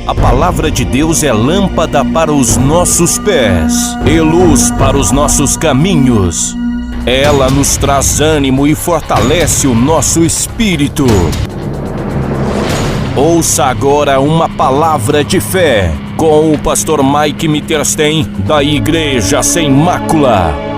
A palavra de Deus é lâmpada para os nossos pés e luz para os nossos caminhos. Ela nos traz ânimo e fortalece o nosso espírito. Ouça agora uma palavra de fé com o pastor Mike Mitterstein, da Igreja Sem Mácula.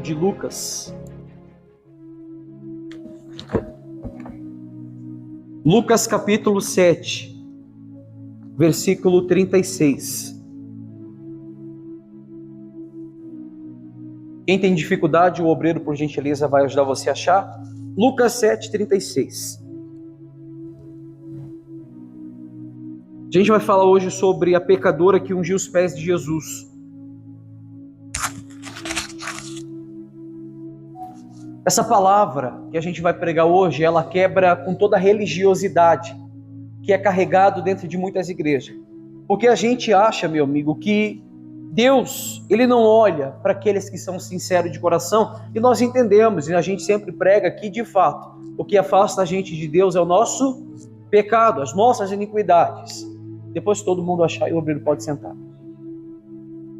De Lucas. Lucas capítulo 7, versículo 36. Quem tem dificuldade, o obreiro, por gentileza, vai ajudar você a achar. Lucas 7, 36. A gente vai falar hoje sobre a pecadora que ungiu os pés de Jesus. Essa palavra que a gente vai pregar hoje, ela quebra com toda a religiosidade que é carregado dentro de muitas igrejas. Porque a gente acha, meu amigo, que Deus, Ele não olha para aqueles que são sinceros de coração, e nós entendemos, e a gente sempre prega que, de fato, o que afasta a gente de Deus é o nosso pecado, as nossas iniquidades. Depois todo mundo achar e o obreiro pode sentar.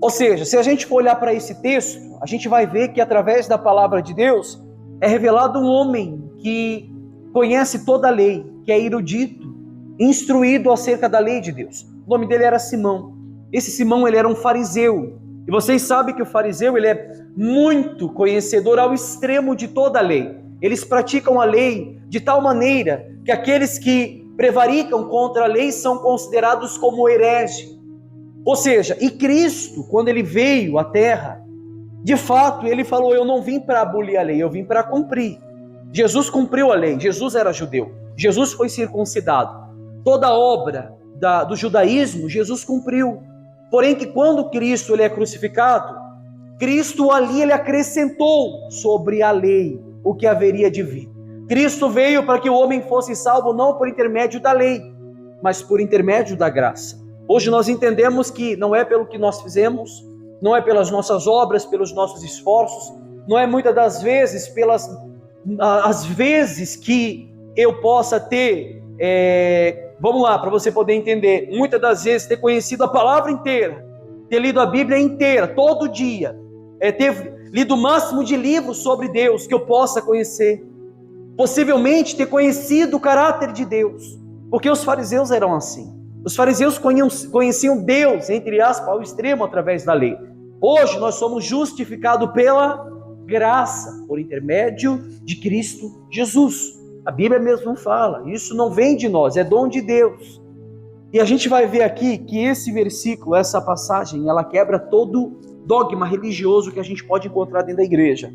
Ou seja, se a gente for olhar para esse texto, a gente vai ver que através da palavra de Deus, é revelado um homem que conhece toda a lei, que é erudito, instruído acerca da lei de Deus. O nome dele era Simão. Esse Simão, ele era um fariseu. E vocês sabem que o fariseu, ele é muito conhecedor ao extremo de toda a lei. Eles praticam a lei de tal maneira que aqueles que prevaricam contra a lei são considerados como herege. Ou seja, e Cristo, quando ele veio à terra, de fato, ele falou, eu não vim para abolir a lei, eu vim para cumprir. Jesus cumpriu a lei, Jesus era judeu, Jesus foi circuncidado. Toda a obra do judaísmo, Jesus cumpriu. Porém que quando Cristo ele é crucificado, Cristo ali ele acrescentou sobre a lei o que haveria de vir. Cristo veio para que o homem fosse salvo não por intermédio da lei, mas por intermédio da graça. Hoje nós entendemos que não é pelo que nós fizemos, não é pelas nossas obras, pelos nossos esforços, não é muitas das vezes pelas as vezes que eu possa ter, vamos lá, para você poder entender, muitas das vezes ter conhecido a palavra inteira, ter lido a Bíblia inteira, todo dia, ter lido o máximo de livros sobre Deus que eu possa conhecer, possivelmente ter conhecido o caráter de Deus, porque os fariseus eram assim. Os fariseus conheciam Deus, entre aspas, ao extremo através da lei. Hoje nós somos justificados pela graça, por intermédio de Cristo Jesus. A Bíblia mesmo fala, isso não vem de nós, é dom de Deus. E a gente vai ver aqui que esse versículo, essa passagem, ela quebra todo dogma religioso que a gente pode encontrar dentro da igreja.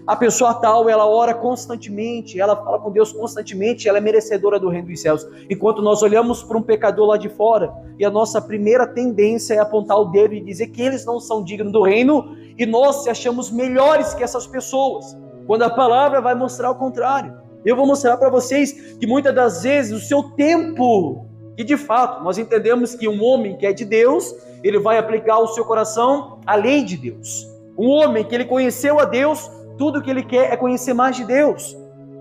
A pessoa tal, ela ora constantemente, ela fala com Deus constantemente, ela é merecedora do reino dos céus. Enquanto nós olhamos para um pecador lá de fora, e a nossa primeira tendência é apontar o dedo e dizer que eles não são dignos do reino, e nós se achamos melhores que essas pessoas, quando a palavra vai mostrar o contrário. Eu vou mostrar para vocês que muitas das vezes o seu tempo, e de fato nós entendemos que um homem que é de Deus, ele vai aplicar ao seu coração a lei de Deus. Um homem que ele conheceu a Deus, tudo que ele quer é conhecer mais de Deus,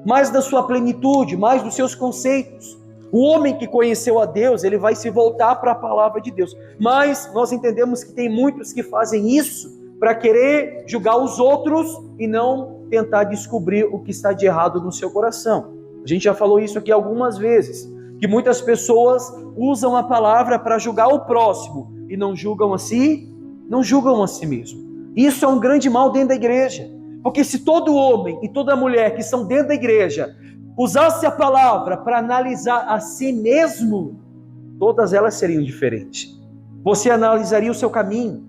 mais da sua plenitude, mais dos seus conceitos. O homem que conheceu a Deus, ele vai se voltar para a palavra de Deus. Mas nós entendemos que tem muitos que fazem isso para querer julgar os outros e não tentar descobrir o que está de errado no seu coração. A gente já falou isso aqui algumas vezes, que muitas pessoas usam a palavra para julgar o próximo e não julgam a si mesmo. Isso é um grande mal dentro da igreja. Porque se todo homem e toda mulher que estão dentro da igreja usasse a palavra para analisar a si mesmo, todas elas seriam diferentes. Você analisaria o seu caminho,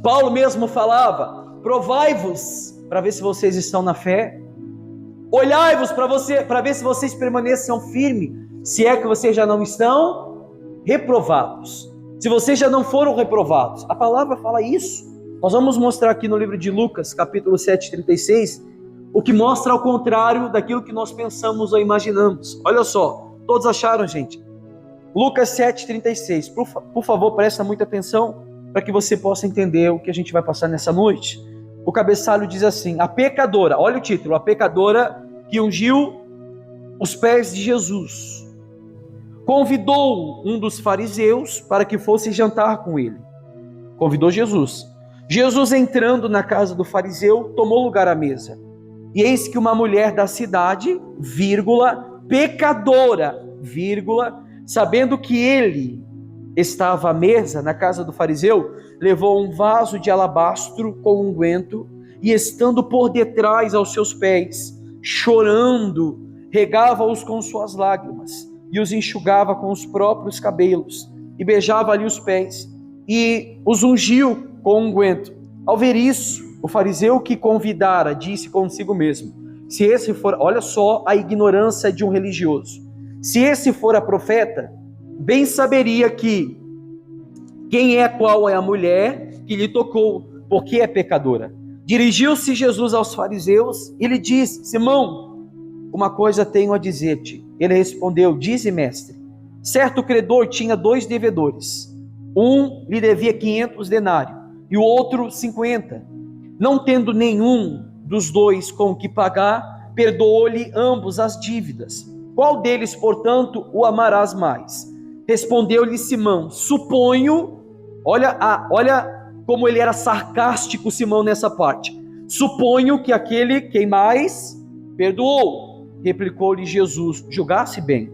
Paulo mesmo falava: provai-vos para ver se vocês estão na fé, olhai-vos para ver se vocês permaneçam firmes, se é que vocês já não estão reprovados, se vocês já não foram reprovados. A palavra fala isso. Nós vamos mostrar aqui no livro de Lucas, capítulo 7, 36, o que mostra ao contrário daquilo que nós pensamos ou imaginamos. Olha só, todos acharam, gente? Lucas 7, 36. Por favor, presta muita atenção para que você possa entender o que a gente vai passar nessa noite. O cabeçalho diz assim: a pecadora, olha o título, a pecadora que ungiu os pés de Jesus, convidou um dos fariseus para que fosse jantar com ele. Convidou Jesus. Jesus, entrando na casa do fariseu, tomou lugar à mesa. E eis que uma mulher da cidade, pecadora, sabendo que ele estava à mesa na casa do fariseu, levou um vaso de alabastro com unguento e, estando por detrás aos seus pés, chorando, regava-os com suas lágrimas e os enxugava com os próprios cabelos e beijava ali os pés e os ungiu com unguento. Ao ver isso, o fariseu que convidara disse consigo mesmo: se esse for, olha só a ignorância de um religioso, se esse for a profeta, bem saberia que quem é, qual é a mulher que lhe tocou, porque é pecadora. Dirigiu-se Jesus aos fariseus e lhe disse: Simão, uma coisa tenho a dizer-te. Ele respondeu: dize, mestre. Certo credor tinha 2 devedores. Um lhe devia 500 denários e o outro 50. Não tendo nenhum dos dois com o que pagar, perdoou-lhe ambos as dívidas. Qual deles, portanto, o amarás mais? Respondeu-lhe Simão: suponho, olha como ele era sarcástico, Simão, nessa parte. Suponho que aquele quem mais perdoou. Replicou-lhe Jesus: julgasse bem.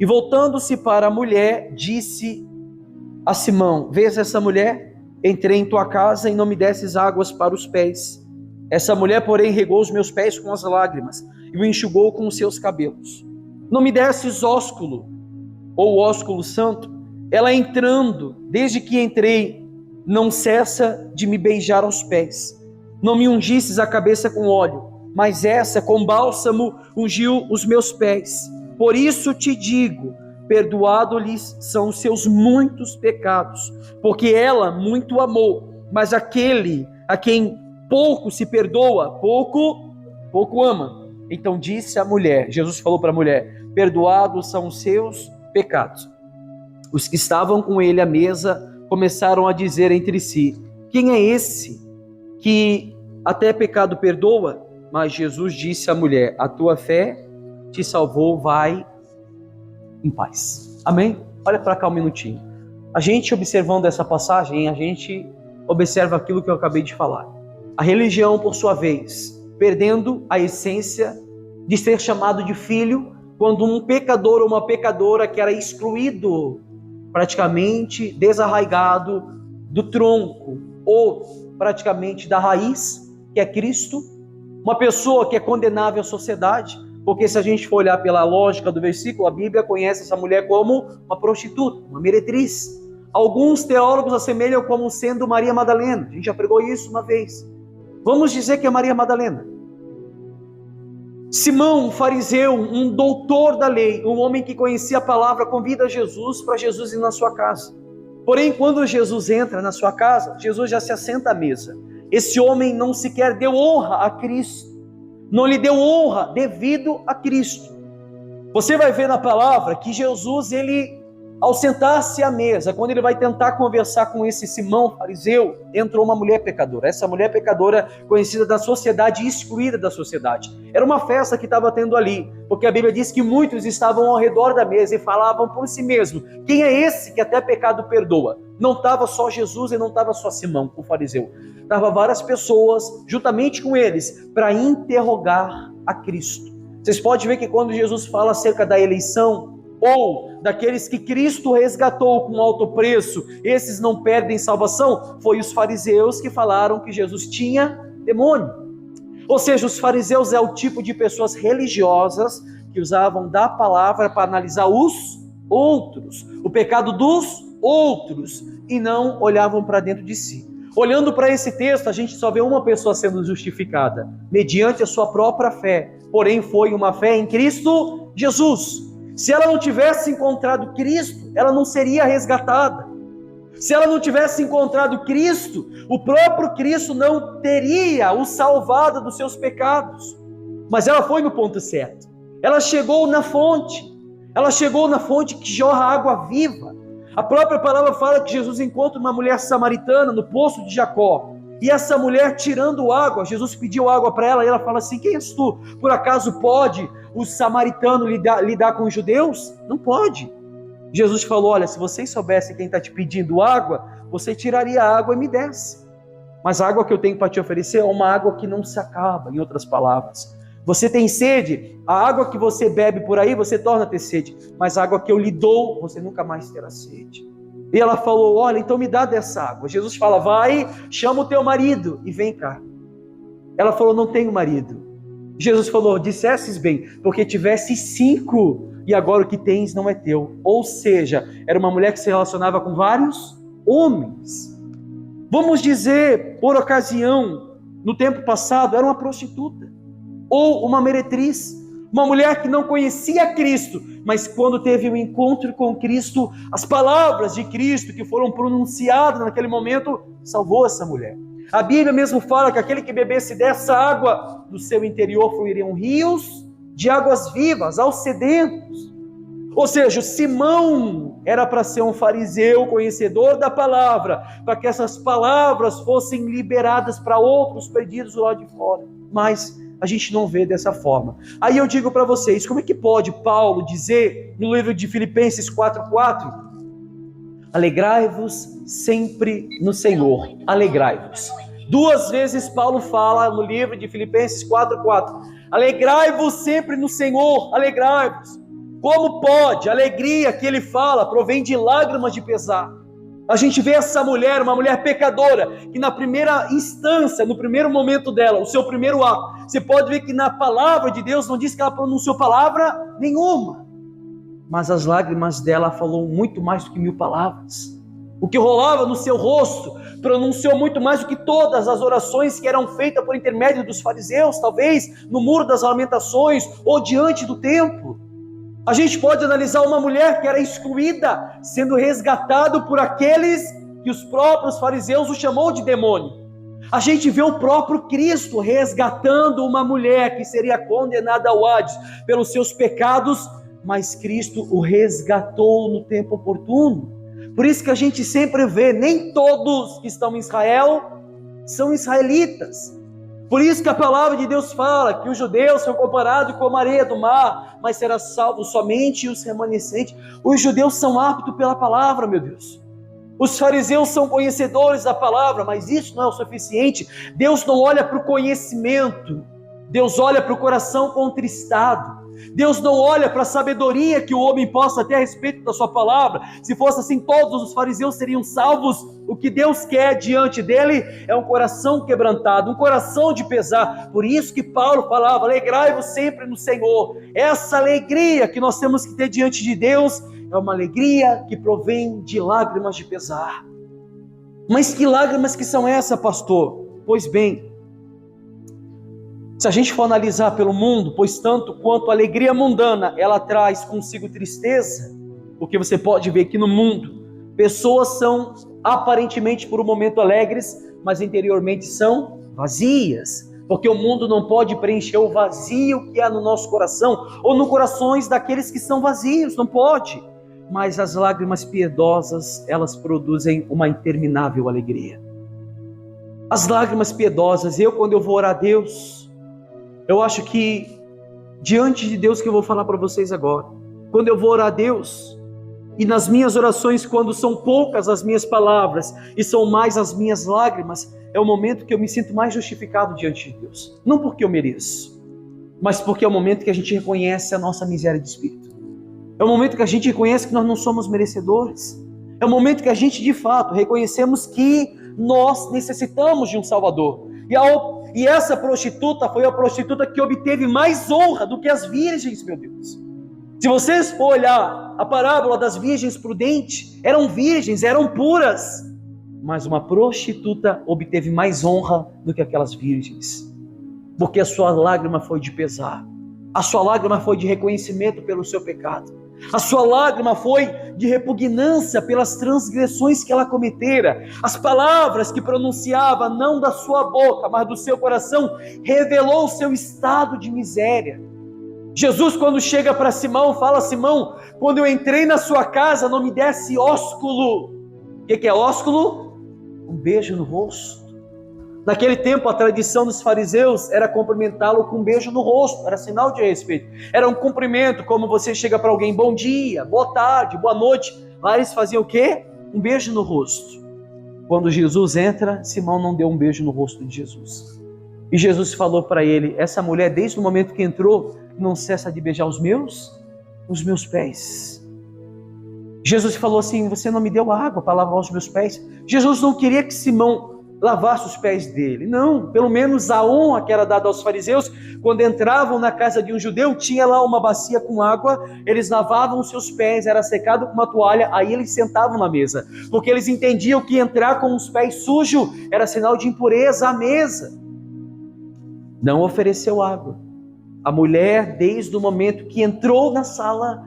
E voltando-se para a mulher, disse a Simão: vês essa mulher? Entrei em tua casa e não me desses águas para os pés. Essa mulher, porém, regou os meus pés com as lágrimas e o enxugou com os seus cabelos. Não me desses ósculo, ou ósculo santo. Ela, entrando, desde que entrei, não cessa de me beijar aos pés. Não me ungisses a cabeça com óleo, mas essa com bálsamo ungiu os meus pés. Por isso te digo, perdoado-lhes são os seus muitos pecados, porque ela muito amou. Mas aquele a quem pouco se perdoa, pouco ama. Então disse a mulher, Jesus falou para a mulher: perdoados são os seus pecados. Os que estavam com ele à mesa começaram a dizer entre si: quem é esse que até pecado perdoa? Mas Jesus disse à mulher: a tua fé te salvou, vai em paz. Amém? Olha para cá um minutinho. A gente, observando essa passagem, a gente observa aquilo que eu acabei de falar. A religião, por sua vez, perdendo a essência de ser chamado de filho, quando um pecador ou uma pecadora que era excluído, praticamente desarraigado do tronco ou praticamente da raiz, que é Cristo, uma pessoa que é condenável à sociedade, porque se a gente for olhar pela lógica do versículo, a Bíblia conhece essa mulher como uma prostituta, uma meretriz. Alguns teólogos assemelham como sendo Maria Madalena. A gente já pregou isso uma vez. Vamos dizer que é Maria Madalena. Simão, um fariseu, um doutor da lei, um homem que conhecia a palavra, convida Jesus para Jesus ir na sua casa. Porém, quando Jesus entra na sua casa, Jesus já se assenta à mesa. Esse homem não sequer deu honra a Cristo. Não lhe deu honra devido a Cristo. Você vai ver na palavra que Jesus, ele, ao sentar-se à mesa, quando ele vai tentar conversar com esse Simão fariseu, entrou uma mulher pecadora. Essa mulher pecadora, conhecida da sociedade, excluída da sociedade. Era uma festa que estava tendo ali, porque a Bíblia diz que muitos estavam ao redor da mesa e falavam por si mesmos: quem é esse que até pecado perdoa? Não estava só Jesus e não estava só Simão, o fariseu. Estavam várias pessoas, juntamente com eles, para interrogar a Cristo. Vocês podem ver que quando Jesus fala acerca da eleição, ou daqueles que Cristo resgatou com alto preço, esses não perdem salvação, foi os fariseus que falaram que Jesus tinha demônio. Ou seja, os fariseus é o tipo de pessoas religiosas que usavam da palavra para analisar os outros, o pecado dos outros, e não olhavam para dentro de si. Olhando para esse texto, a gente só vê uma pessoa sendo justificada, mediante a sua própria fé. Porém, foi uma fé em Cristo Jesus. Se ela não tivesse encontrado Cristo, ela não seria resgatada. Se ela não tivesse encontrado Cristo, o próprio Cristo não teria o salvado dos seus pecados. Mas ela foi no ponto certo. Ela chegou na fonte. Ela chegou na fonte que jorra água viva. A própria palavra fala que Jesus encontra uma mulher samaritana no poço de Jacó. E essa mulher tirando água, Jesus pediu água para ela e ela fala assim: quem és tu? Por acaso pode o samaritano lidar com os judeus? Não pode. Jesus falou: olha, se vocês soubessem quem está te pedindo água, você tiraria a água e me desse. Mas a água que eu tenho para te oferecer é uma água que não se acaba, em outras palavras. Você tem sede, a água que você bebe por aí, você torna a ter sede. Mas a água que eu lhe dou, você nunca mais terá sede. E ela falou: olha, então me dá dessa água. Jesus fala: vai, chama o teu marido e vem cá. Ela falou: não tenho marido. Jesus falou: dissesses bem, porque tivesse 5 e agora o que tens não é teu. Ou seja, era uma mulher que se relacionava com vários homens. Vamos dizer, por ocasião, no tempo passado, era uma prostituta. Ou uma meretriz, uma mulher que não conhecia Cristo, mas quando teve um encontro com Cristo, as palavras de Cristo que foram pronunciadas naquele momento, salvou essa mulher. A Bíblia mesmo fala que aquele que bebesse dessa água, do seu interior fluiriam rios de águas vivas aos sedentos. Ou seja, Simão era para ser um fariseu conhecedor da palavra, para que essas palavras fossem liberadas para outros perdidos do lado de fora. Mas a gente não vê dessa forma. Aí eu digo para vocês, como é que pode Paulo dizer no livro de Filipenses 4:4, alegrai-vos sempre no Senhor, alegrai-vos. 2 vezes Paulo fala no livro de Filipenses 4:4, alegrai-vos sempre no Senhor, alegrai-vos. Como pode? A alegria que ele fala provém de lágrimas de pesar. A gente vê essa mulher, uma mulher pecadora, que na primeira instância, no primeiro momento dela, o seu primeiro ato, você pode ver que na palavra de Deus não diz que ela pronunciou palavra nenhuma. Mas as lágrimas dela falou muito mais do que 1000 palavras. O que rolava no seu rosto pronunciou muito mais do que todas as orações que eram feitas por intermédio dos fariseus, talvez no muro das lamentações ou diante do templo. A gente pode analisar uma mulher que era excluída, sendo resgatado por aqueles que os próprios fariseus o chamou de demônio. A gente vê o próprio Cristo resgatando uma mulher que seria condenada ao Hades pelos seus pecados, mas Cristo o resgatou no tempo oportuno. Por isso que a gente sempre vê, nem todos que estão em Israel são israelitas. Por isso que a palavra de Deus fala que os judeus são comparados com a areia do mar, mas será salvo somente os remanescentes. Os judeus são aptos pela palavra, meu Deus. Os fariseus são conhecedores da palavra, mas isso não é o suficiente. Deus não olha para o conhecimento, Deus olha para o coração contristado. Deus não olha para a sabedoria que o homem possa ter a respeito da sua palavra. Se fosse assim, todos os fariseus seriam salvos. O que Deus quer diante dele é um coração quebrantado, um coração de pesar. Por isso que Paulo falava, alegrai-vos sempre no Senhor. Essa alegria que nós temos que ter diante de Deus é uma alegria que provém de lágrimas de pesar. Mas que lágrimas que são essas, pastor? Pois bem, se a gente for analisar pelo mundo, pois tanto quanto a alegria mundana, ela traz consigo tristeza, porque você pode ver que no mundo, pessoas são aparentemente por um momento alegres, mas interiormente são vazias, porque o mundo não pode preencher o vazio que há no nosso coração, ou no corações daqueles que são vazios, não pode. Mas as lágrimas piedosas, elas produzem uma interminável alegria. As lágrimas piedosas, quando eu vou orar a Deus, eu acho que, diante de Deus que eu vou falar para vocês agora, quando eu vou orar a Deus, e nas minhas orações, quando são poucas as minhas palavras, e são mais as minhas lágrimas, é o momento que eu me sinto mais justificado diante de Deus. Não porque eu mereço, mas porque é o momento que a gente reconhece a nossa miséria de espírito. É o momento que a gente reconhece que nós não somos merecedores. É o momento que a gente, de fato, reconhecemos que nós necessitamos de um Salvador. E essa prostituta foi a prostituta que obteve mais honra do que as virgens, meu Deus. Se vocês for olhar a parábola das virgens prudentes, eram virgens, eram puras. mas uma prostituta obteve mais honra do que aquelas virgens, porque a sua lágrima foi de pesar, a sua lágrima foi de reconhecimento pelo seu pecado, a sua lágrima foi de repugnância pelas transgressões que ela cometera. As palavras que pronunciava, não da sua boca, mas do seu coração, revelou o seu estado de miséria. Jesus, quando chega para Simão, fala: Simão, quando eu entrei na sua casa, não me desse ósculo. O que é ósculo? Um beijo no rosto. Naquele tempo, a tradição dos fariseus era cumprimentá-lo com um beijo no rosto, era sinal de respeito, era um cumprimento, como você chega para alguém: bom dia, boa tarde, boa noite. Lá eles faziam o quê? Um beijo no rosto. Quando Jesus entra, Simão não deu um beijo no rosto de Jesus. E Jesus falou para ele: essa mulher, desde o momento que entrou, não cessa de beijar os meus pés. Jesus falou assim: você não me deu água para lavar os meus pés. Jesus não queria que Simão lavasse os pés dele, não. Pelo menos a honra que era dada aos fariseus, quando entravam na casa de um judeu, tinha lá uma bacia com água, eles lavavam os seus pés, era secado com uma toalha, aí eles sentavam na mesa, porque eles entendiam que entrar com os pés sujos era sinal de impureza à mesa. Não ofereceu água. A mulher, desde o momento que entrou na sala,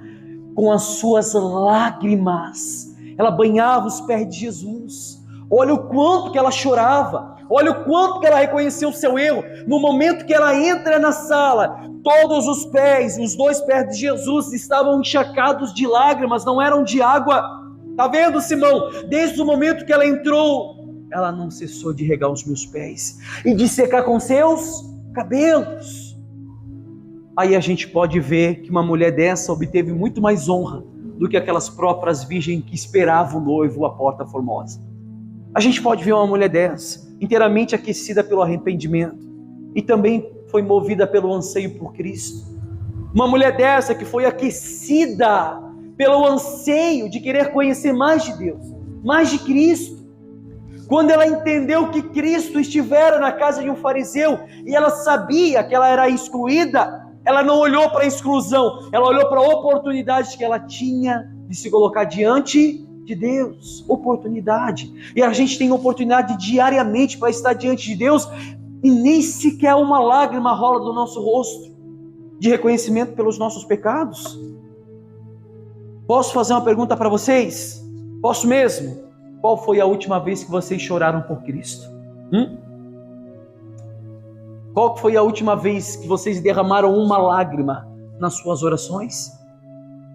com as suas lágrimas, ela banhava os pés de Jesus. Olha o quanto que ela chorava, olha o quanto que ela reconheceu o seu erro. No momento que ela entra na sala, todos os pés, os 2 pés de Jesus estavam encharcados de lágrimas, não eram de água. Tá vendo, Simão? Desde o momento que ela entrou, ela não cessou de regar os meus pés e de secar com seus cabelos. Aí a gente pode ver que uma mulher dessa obteve muito mais honra do que aquelas próprias virgens que esperavam o noivo à porta formosa. A gente pode ver uma mulher dessa, inteiramente aquecida pelo arrependimento, e também foi movida pelo anseio por Cristo. Uma mulher dessa que foi aquecida pelo anseio de querer conhecer mais de Deus, mais de Cristo. Quando ela entendeu que Cristo estivera na casa de um fariseu, e ela sabia que ela era excluída, ela não olhou para a exclusão, ela olhou para a oportunidade que ela tinha de se colocar diante de Deus. Oportunidade. E a gente tem oportunidade diariamente para estar diante de Deus, e nem sequer uma lágrima rola do nosso rosto, de reconhecimento pelos nossos pecados. Posso fazer uma pergunta para vocês? Posso mesmo? Qual foi a última vez que vocês choraram por Cristo? Qual foi a última vez que vocês derramaram uma lágrima nas suas orações?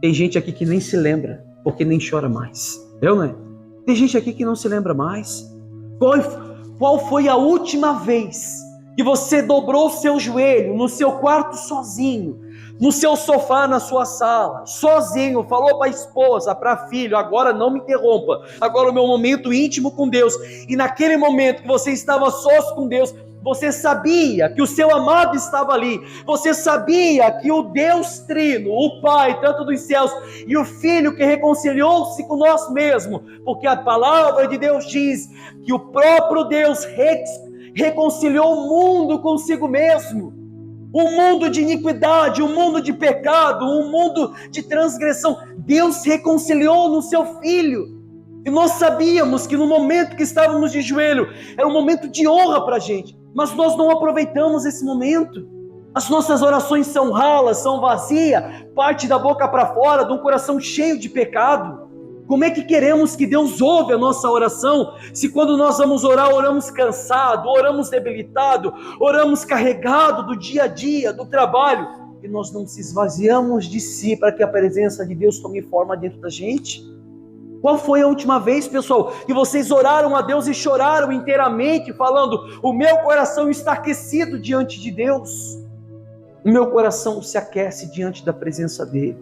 Tem gente aqui que nem se lembra, porque nem chora mais. Né? Tem gente aqui que não se lembra mais. Qual foi a última vez que você dobrou o seu joelho no seu quarto sozinho, no seu sofá, na sua sala, sozinho, falou para a esposa, para filho: agora não me interrompa, agora é o meu momento íntimo com Deus. E naquele momento que você estava sós com Deus, você sabia que o seu amado estava ali, você sabia que o Deus Trino, o Pai, tanto dos céus, e o Filho que reconciliou-se com nós mesmos, porque a palavra de Deus diz que o próprio Deus reconciliou o mundo consigo mesmo, um mundo de iniquidade, um mundo de pecado, um mundo de transgressão. Deus reconciliou no seu Filho. E nós sabíamos que no momento que estávamos de joelho, era um momento de honra para a gente, mas nós não aproveitamos esse momento. As nossas orações são ralas, são vazias, parte da boca para fora, de um coração cheio de pecado. Como é que queremos que Deus ouve a nossa oração, se quando nós vamos orar, oramos cansado, oramos debilitado, oramos carregado do dia a dia, do trabalho, e nós não se esvaziamos de si para que a presença de Deus tome forma dentro da gente? Qual foi a última vez, pessoal, que vocês oraram a Deus e choraram inteiramente, falando: o meu coração está aquecido diante de Deus, o meu coração se aquece diante da presença dEle?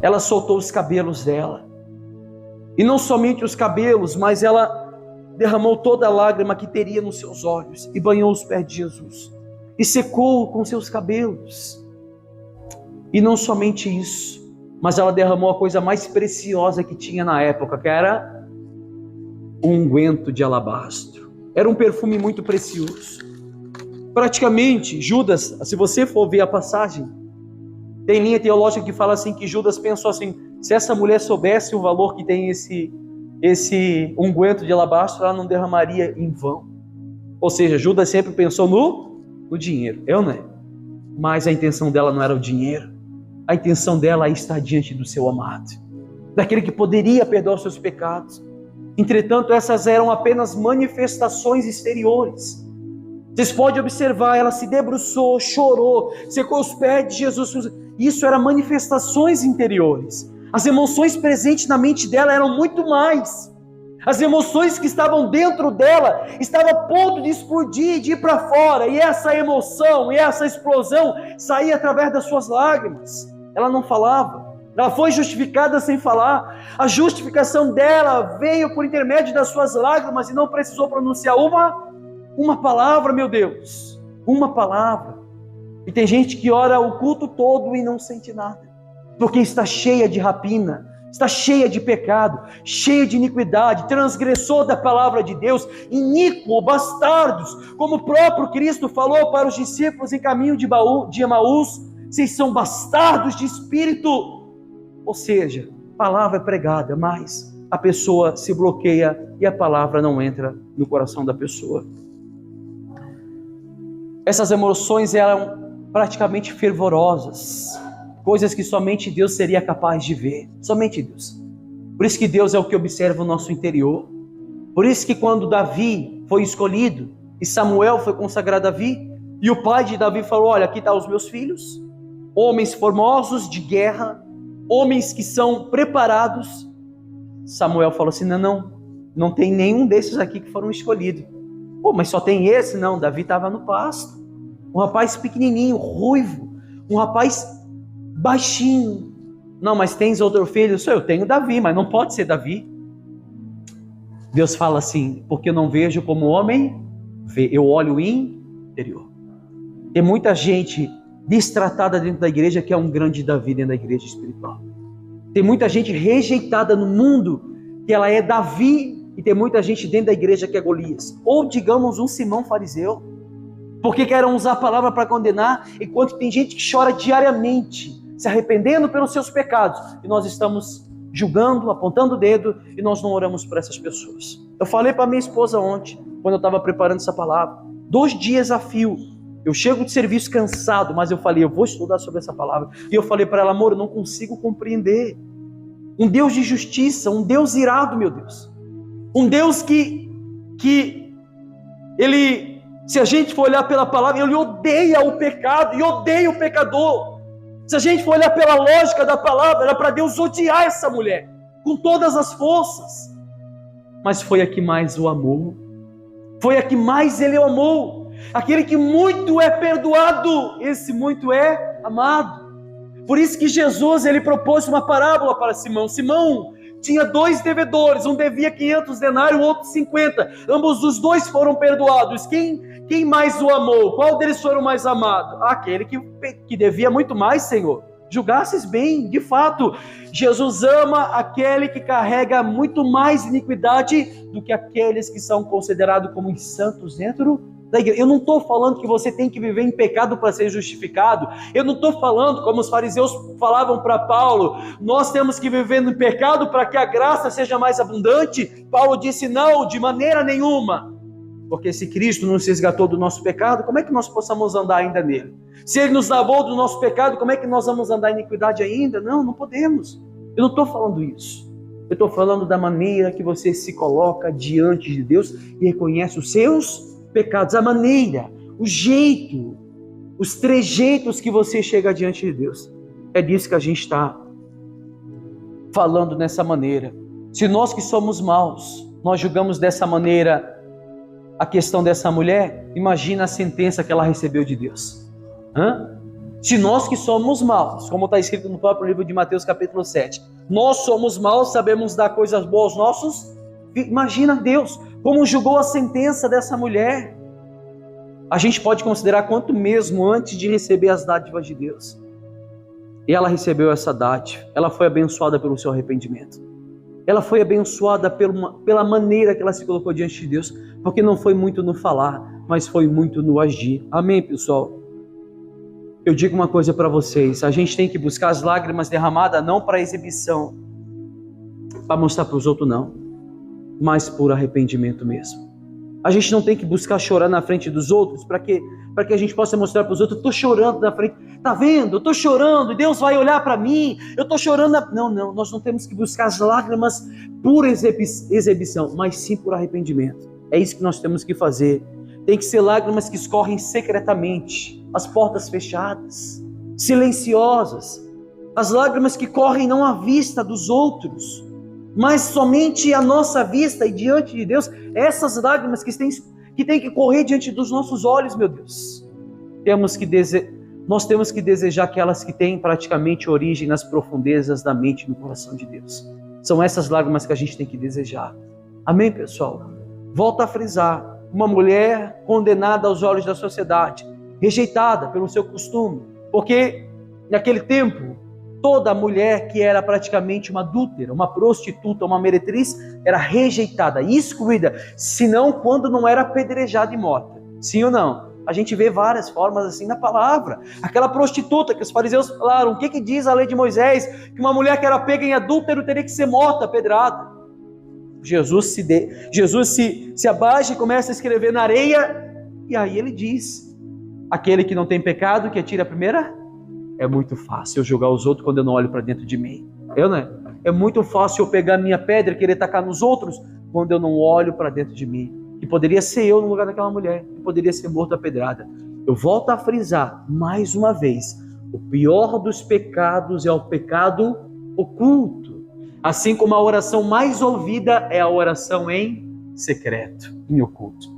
Ela soltou os cabelos dela, e não somente os cabelos, mas ela derramou toda a lágrima que teria nos seus olhos, e banhou os pés de Jesus, e secou com seus cabelos. E não somente isso, mas ela derramou a coisa mais preciosa que tinha na época, que era um unguento de alabastro. Era um perfume muito precioso. Praticamente, Judas, se você for ver a passagem, tem linha teológica que fala assim, que Judas pensou assim: se essa mulher soubesse o valor que tem esse esse unguento de alabastro ela não derramaria em vão. Ou seja, Judas sempre pensou no dinheiro, não é? Mas a intenção dela não era o dinheiro. A intenção dela é estar diante do seu amado, daquele que poderia perdoar os seus pecados. Entretanto, essas eram apenas manifestações exteriores. Vocês podem observar, ela se debruçou, chorou, secou os pés de Jesus. Isso eram manifestações interiores. As emoções presentes na mente dela eram muito mais. As emoções que estavam dentro dela estavam a ponto de explodir, de ir para fora. E essa emoção, e essa explosão saía através das suas lágrimas. Ela não falava. Ela foi justificada sem falar. A justificação dela veio por intermédio das suas lágrimas e não precisou pronunciar uma palavra, meu Deus. Uma palavra. E tem gente que ora o culto todo e não sente nada, porque está cheia de rapina, está cheia de pecado, cheia de iniquidade, transgressor da palavra de Deus, iníquo, bastardos, como o próprio Cristo falou para os discípulos em caminho de Emaús, vocês são bastardos de espírito. Ou seja, a palavra é pregada, mas a pessoa se bloqueia e a palavra não entra no coração da pessoa. Essas emoções eram praticamente fervorosas, coisas que somente Deus seria capaz de ver, somente Deus. Por isso que Deus é o que observa o nosso interior. Por isso que quando Davi foi escolhido e Samuel foi consagrado a Davi, e o pai de Davi falou: olha, aqui estão os meus filhos, homens formosos de guerra, homens que são preparados. Samuel falou assim: não tem nenhum desses aqui que foram escolhidos. Pô, mas só tem esse? Não, Davi estava no pasto. Um rapaz pequenininho, ruivo, um rapaz baixinho. Não, mas tens outro filho? Eu tenho Davi, mas não pode ser Davi. Deus fala assim: porque eu não vejo como o homem vê, eu olho o interior. Tem muita gente destratada dentro da igreja que é um grande Davi dentro da igreja espiritual. Tem muita gente rejeitada no mundo que ela é Davi, e tem muita gente dentro da igreja que é Golias, ou digamos um Simão fariseu, porque querem usar a palavra para condenar, enquanto tem gente que chora diariamente, se arrependendo pelos seus pecados, e nós estamos julgando, apontando o dedo, e nós não oramos por essas pessoas. Eu falei para minha esposa ontem, quando eu estava preparando essa palavra, 2 dias a fio, eu chego de serviço cansado, mas eu falei, eu vou estudar sobre essa palavra, e eu falei para ela: amor, eu não consigo compreender um Deus de justiça, um Deus irado, meu Deus, um Deus que ele, se a gente for olhar pela palavra, ele odeia o pecado e odeia o pecador. Se a gente for olhar pela lógica da palavra, era para Deus odiar essa mulher com todas as forças, mas foi a que mais o amou, foi a que mais ele amou. Aquele que muito é perdoado, esse muito é amado. Por isso que Jesus, ele propôs uma parábola para Simão. Simão tinha 2 devedores, um devia 500 denários, o outro 50. Ambos os 2 foram perdoados. Quem mais o amou? Qual deles foram mais amados? Aquele que devia muito mais, Senhor. Julgasses bem, de fato. Jesus ama aquele que carrega muito mais iniquidade do que aqueles que são considerados como santos dentro da igreja. Eu não estou falando que você tem que viver em pecado para ser justificado. Eu não estou falando, como os fariseus falavam para Paulo, nós temos que viver no pecado para que a graça seja mais abundante. Paulo disse: não, de maneira nenhuma. Porque se Cristo nos resgatou do nosso pecado, como é que nós possamos andar ainda nele? Se ele nos lavou do nosso pecado, como é que nós vamos andar em iniquidade ainda? Não podemos. Eu não estou falando isso. Eu estou falando da maneira que você se coloca diante de Deus e reconhece os seus pecados, a maneira, o jeito, os trejeitos que você chega diante de Deus. É disso que a gente está falando nessa maneira. Se nós que somos maus, nós julgamos dessa maneira a questão dessa mulher, imagina a sentença que ela recebeu de Deus. Se nós que somos maus, como está escrito no próprio livro de Mateus capítulo 7, nós somos maus, sabemos dar coisas boas aos nossos, imagina Deus como julgou a sentença dessa mulher. A gente pode considerar quanto mesmo antes de receber as dádivas de Deus. E ela recebeu essa dádiva, ela foi abençoada pelo seu arrependimento. Ela foi abençoada pela maneira que ela se colocou diante de Deus, porque não foi muito no falar, mas foi muito no agir. Amém, pessoal? Eu digo uma coisa para vocês, a gente tem que buscar as lágrimas derramadas não para exibição, para mostrar para os outros, não. mas por arrependimento mesmo. A gente não tem que buscar chorar na frente dos outros para que a gente possa mostrar para os outros: eu estou chorando na frente, tá vendo? Eu estou chorando e Deus vai olhar para mim, eu estou chorando. Não, nós não temos que buscar as lágrimas por exibição, mas sim por arrependimento. É isso que nós temos que fazer. Tem que ser lágrimas que escorrem secretamente, as portas fechadas, silenciosas, as lágrimas que correm não à vista dos outros, mas somente à nossa vista e diante de Deus. Essas lágrimas que têm que correr diante dos nossos olhos, meu Deus. Nós temos que desejar aquelas que têm praticamente origem nas profundezas da mente e no coração de Deus. São essas lágrimas que a gente tem que desejar. Amém, pessoal? Volto a frisar: uma mulher condenada aos olhos da sociedade, rejeitada pelo seu costume, porque naquele tempo toda mulher que era praticamente uma adúltera, uma prostituta, uma meretriz, era rejeitada, excluída, senão quando não era apedrejada e morta. Sim ou não? A gente vê várias formas assim na palavra. Aquela prostituta que os fariseus falaram: o que diz a lei de Moisés? Que uma mulher que era pega em adúltero teria que ser morta, apedrada. Jesus se abaixa e começa a escrever na areia, e aí ele diz: aquele que não tem pecado, que atire a primeira. É muito fácil eu julgar os outros quando eu não olho para dentro de mim. É muito fácil eu pegar minha pedra e querer tacar nos outros quando eu não olho para dentro de mim. Que poderia ser eu no lugar daquela mulher, que poderia ser morto a pedrada. Eu volto a frisar mais uma vez: o pior dos pecados é o pecado oculto. Assim como a oração mais ouvida é a oração em secreto, em oculto.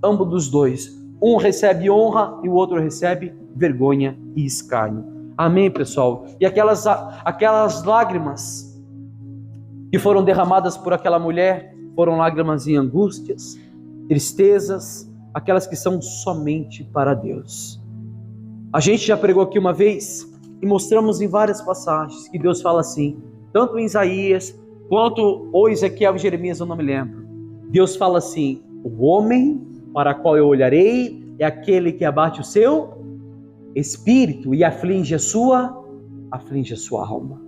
Ambos dos dois. Um recebe honra e o outro recebe vergonha e escárnio. Amém, pessoal? E aquelas lágrimas que foram derramadas por aquela mulher foram lágrimas em angústias, tristezas, aquelas que são somente para Deus. A gente já pregou aqui uma vez e mostramos em várias passagens que Deus fala assim, tanto em Isaías quanto ou Ezequiel e Jeremias, eu não me lembro. Deus fala assim: o homem para qual eu olharei é aquele que abate o seu espírito e aflige a sua alma.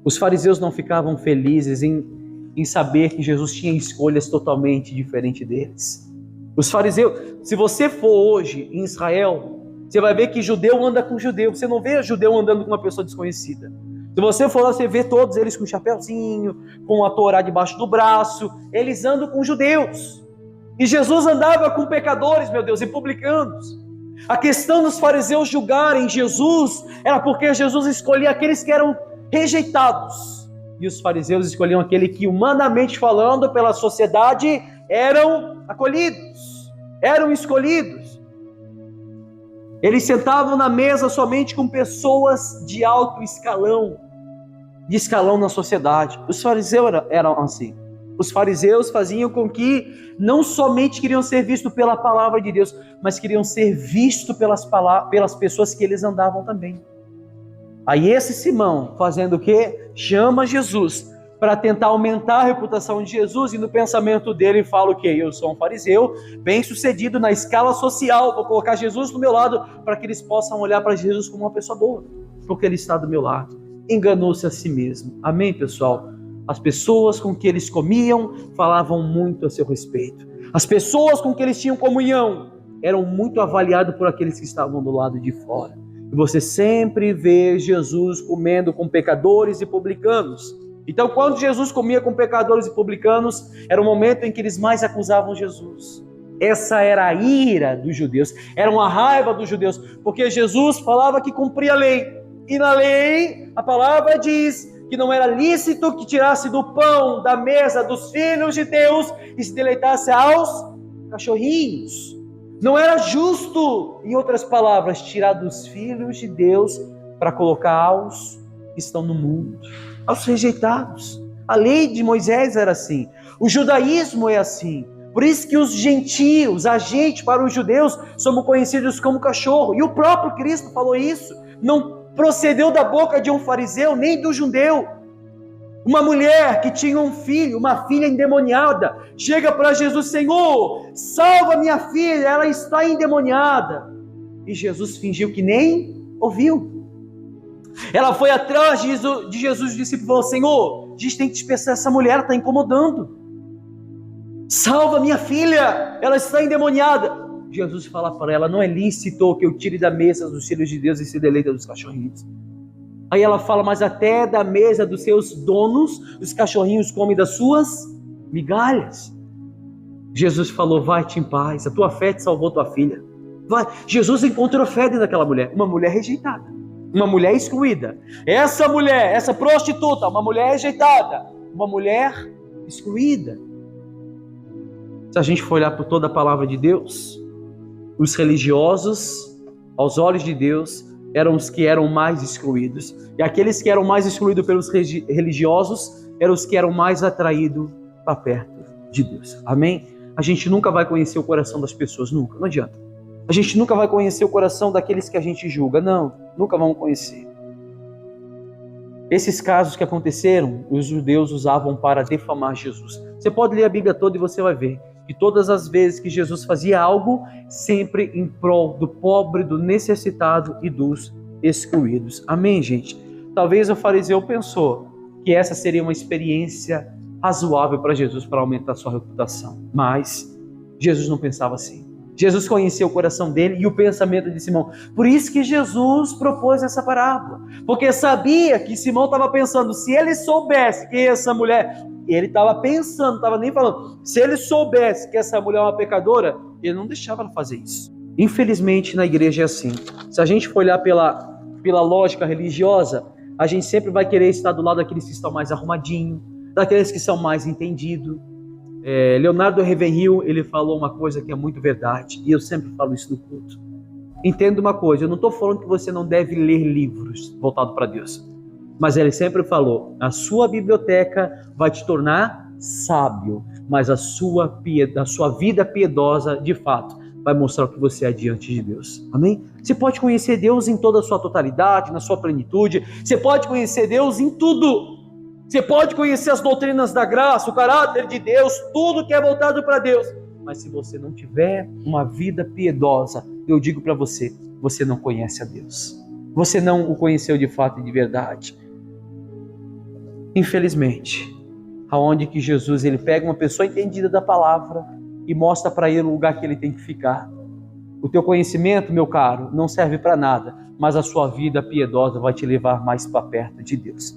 Os fariseus não ficavam felizes em saber que Jesus tinha escolhas totalmente diferentes deles. Os fariseus, se você for hoje em Israel, você vai ver que judeu anda com judeu. Você não vê judeu andando com uma pessoa desconhecida. Se você for lá, você vê todos eles com um chapéuzinho, com a Torá debaixo do braço. Eles andam com judeus. E Jesus andava com pecadores, meu Deus, e publicanos. A questão dos fariseus julgarem Jesus era porque Jesus escolhia aqueles que eram rejeitados. E os fariseus escolhiam aquele que, humanamente falando, pela sociedade, eram acolhidos, eram escolhidos. Eles sentavam na mesa somente com pessoas de alto escalão, na sociedade. Os fariseus eram assim. Os fariseus faziam com que não somente queriam ser vistos pela palavra de Deus, mas queriam ser vistos pelas pessoas que eles andavam também. Aí esse Simão, fazendo o quê? Chama Jesus para tentar aumentar a reputação de Jesus, e no pensamento dele fala o quê? Eu sou um fariseu, bem sucedido na escala social, vou colocar Jesus do meu lado para que eles possam olhar para Jesus como uma pessoa boa, porque ele está do meu lado. Enganou-se a si mesmo. Amém, pessoal? As pessoas com que eles comiam falavam muito a seu respeito. As pessoas com que eles tinham comunhão eram muito avaliadas por aqueles que estavam do lado de fora. E você sempre vê Jesus comendo com pecadores e publicanos. Então, quando Jesus comia com pecadores e publicanos, era o momento em que eles mais acusavam Jesus. Essa era a ira dos judeus, era uma raiva dos judeus, porque Jesus falava que cumpria a lei. E na lei, a palavra diz que não era lícito que tirasse do pão da mesa dos filhos de Deus e se deleitasse aos cachorrinhos. Não era justo, em outras palavras, tirar dos filhos de Deus para colocar aos que estão no mundo, aos rejeitados. A lei de Moisés era assim, o judaísmo é assim. Por isso que os gentios, a gente, para os judeus, somos conhecidos como cachorro. E o próprio Cristo falou isso. Não procedeu da boca de um fariseu, nem do judeu. Uma mulher que tinha um filho, uma filha endemoniada, chega para Jesus: Senhor, salva minha filha, ela está endemoniada. E Jesus fingiu que nem ouviu. Ela foi atrás de Jesus, o discípulo falou: Senhor, a gente tem que dispersar essa mulher, ela está incomodando. salva minha filha, ela está endemoniada. Jesus fala para ela: não é lícito que eu tire da mesa dos filhos de Deus e se deleita dos cachorrinhos. Aí ela fala: mas até da mesa dos seus donos, os cachorrinhos comem das suas migalhas. Jesus falou: vai-te em paz, a tua fé te salvou tua filha. Vai. Jesus encontrou fé dentro daquela mulher, uma mulher rejeitada, uma mulher excluída. Essa mulher, essa prostituta, uma mulher rejeitada, uma mulher excluída. Se a gente for olhar por toda a palavra de Deus, os religiosos, aos olhos de Deus, eram os que eram mais excluídos. E aqueles que eram mais excluídos pelos religiosos, eram os que eram mais atraídos para perto de Deus. Amém? A gente nunca vai conhecer o coração das pessoas, nunca, não adianta. A gente nunca vai conhecer o coração daqueles que a gente julga, não, nunca vamos conhecer. Esses casos que aconteceram, os judeus usavam para defamar Jesus. Você pode ler a Bíblia toda e você vai ver que todas as vezes que Jesus fazia algo, sempre em prol do pobre, do necessitado e dos excluídos. Amém, gente? Talvez o fariseu pensou que essa seria uma experiência razoável para Jesus, para aumentar sua reputação. Mas Jesus não pensava assim. Jesus conhecia o coração dele e o pensamento de Simão. Por isso que Jesus propôs essa parábola. Porque sabia que Simão estava pensando, se ele soubesse que essa mulher... Ele estava pensando, não estava nem falando. Se ele soubesse que essa mulher é uma pecadora, ele não deixava ela fazer isso. Infelizmente, na igreja é assim. Se a gente for olhar pela lógica religiosa, a gente sempre vai querer estar do lado daqueles que estão mais arrumadinhos, daqueles que são mais entendidos. Leonardo Ravenhill, ele falou uma coisa que é muito verdade, e eu sempre falo isso no culto. Entenda uma coisa, eu não estou falando que você não deve ler livros voltados para Deus. Mas ele sempre falou, a sua biblioteca vai te tornar sábio, mas a sua vida piedosa, de fato, vai mostrar o que você é diante de Deus. Amém? Você pode conhecer Deus em toda a sua totalidade, na sua plenitude. Você pode conhecer Deus em tudo. Você pode conhecer as doutrinas da graça, o caráter de Deus, tudo que é voltado para Deus. Mas se você não tiver uma vida piedosa, eu digo para você, você não conhece a Deus. Você não o conheceu de fato e de verdade. Infelizmente, aonde que Jesus ele pega uma pessoa entendida da palavra e mostra para ele o lugar que ele tem que ficar. O teu conhecimento, meu caro, não serve para nada, mas a sua vida piedosa vai te levar mais para perto de Deus.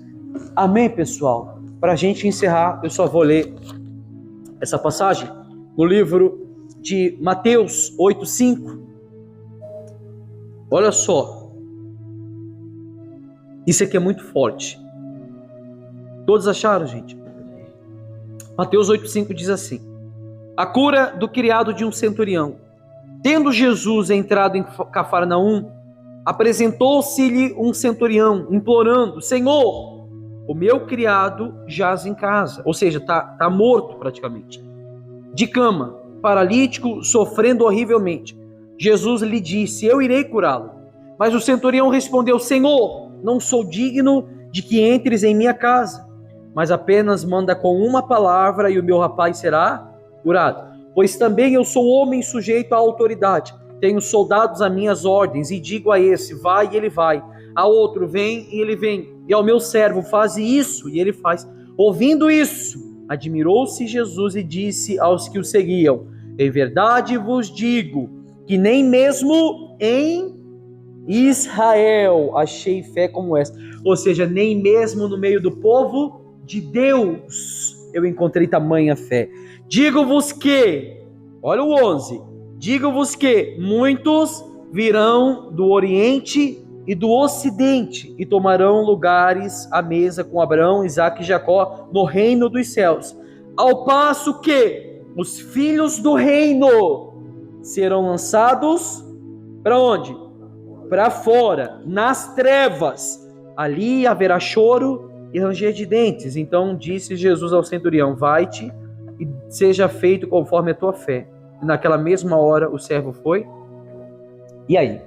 Amém, pessoal? Para a gente encerrar, eu só vou ler essa passagem no livro de Mateus 8:5. Olha só, isso aqui é muito forte. Todos acharam, gente? Mateus 8:5 diz assim: a cura do criado de um centurião. Tendo Jesus entrado em Cafarnaum, apresentou-se-lhe um centurião, implorando: Senhor, o meu criado jaz em casa, ou seja, está morto praticamente, de cama, paralítico, sofrendo horrivelmente. Jesus lhe disse: eu irei curá-lo. Mas o centurião respondeu: Senhor, não sou digno de que entres em minha casa, mas apenas manda com uma palavra e o meu rapaz será curado. Pois também eu sou homem sujeito à autoridade, tenho soldados a minhas ordens, e digo a esse: vai, e ele vai, a outro: vem, e ele vem, e ao meu servo: faze isso, e ele faz. Ouvindo isso, admirou-se Jesus e disse aos que o seguiam: em verdade vos digo que nem mesmo em Israel achei fé como essa. Ou seja, nem mesmo no meio do povo de Deus eu encontrei tamanha fé. Digo-vos que, olha o 11, digo-vos que muitos virão do Oriente e do Ocidente e tomarão lugares à mesa com Abraão, Isaque e Jacó no reino dos céus, ao passo que os filhos do reino serão lançados para onde? Para fora, nas trevas. Ali haverá choro e ranger de dentes. Então disse Jesus ao centurião: vai-te e seja feito conforme a tua fé. E naquela mesma hora o servo foi. E aí?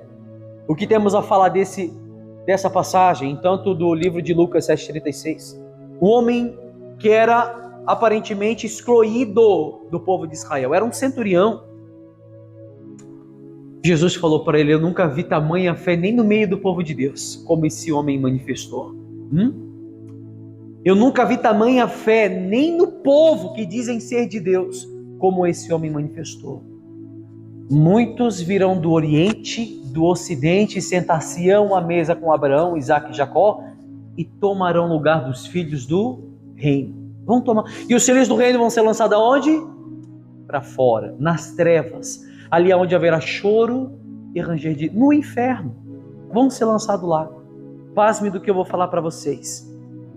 O que temos a falar dessa passagem, tanto do livro de Lucas 7,36? Um homem que era aparentemente excluído do povo de Israel, era um centurião. Jesus falou para ele: eu nunca vi tamanha fé nem no meio do povo de Deus, como esse homem manifestou. Eu nunca vi tamanha fé nem no povo que dizem ser de Deus, como esse homem manifestou. Muitos virão do Oriente, do Ocidente, e sentar-se-ão à mesa com Abraão, Isaque e Jacó, e tomarão lugar dos filhos do reino. Vão tomar. E os filhos do reino vão ser lançados aonde? Para fora, nas trevas. Ali onde haverá choro e ranger de... no inferno. Vão ser lançados lá. Pasme do que eu vou falar para vocês.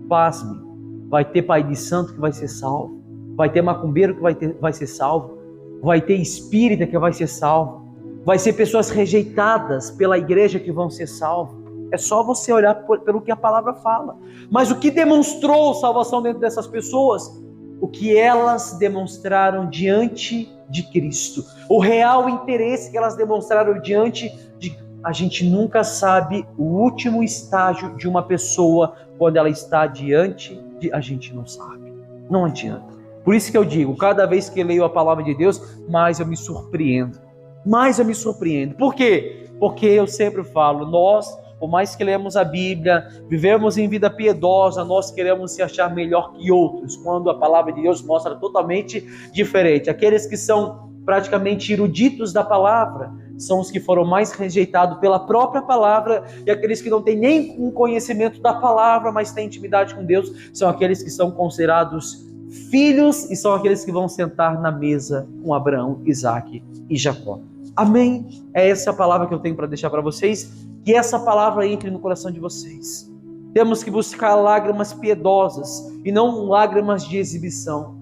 Pasme. Vai ter pai de santo que vai ser salvo. Vai ter macumbeiro que vai ser salvo. Vai ter espírita que vai ser salvo. Vai ser pessoas rejeitadas pela igreja que vão ser salvas. É só você olhar pelo que a palavra fala. Mas o que demonstrou salvação dentro dessas pessoas? O que elas demonstraram diante de Cristo. O real interesse que elas demonstraram diante de... A gente nunca sabe o último estágio de uma pessoa quando ela está diante de... A gente não sabe. Não adianta. Por isso que eu digo, cada vez que eu leio a palavra de Deus, mais eu me surpreendo. Mais eu me surpreendo. Por quê? Porque eu sempre falo, nós, por mais que lemos a Bíblia, vivemos em vida piedosa, nós queremos se achar melhor que outros, quando a palavra de Deus mostra totalmente diferente. Aqueles que são praticamente eruditos da palavra, são os que foram mais rejeitados pela própria palavra, e aqueles que não têm nem um conhecimento da palavra, mas têm intimidade com Deus, são aqueles que são considerados filhos e são aqueles que vão sentar na mesa com Abraão, Isaque e Jacó. Amém? É essa a palavra que eu tenho para deixar para vocês, que essa palavra entre no coração de vocês. Temos que buscar lágrimas piedosas e não lágrimas de exibição,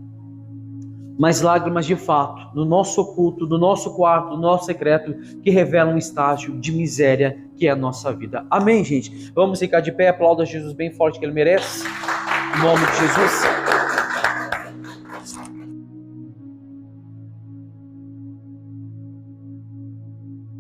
mas lágrimas de fato, no nosso oculto, no nosso quarto, no nosso secreto, que revelam um estágio de miséria que é a nossa vida. Amém, gente? Vamos ficar de pé, aplauda Jesus bem forte que Ele merece. Em nome de Jesus.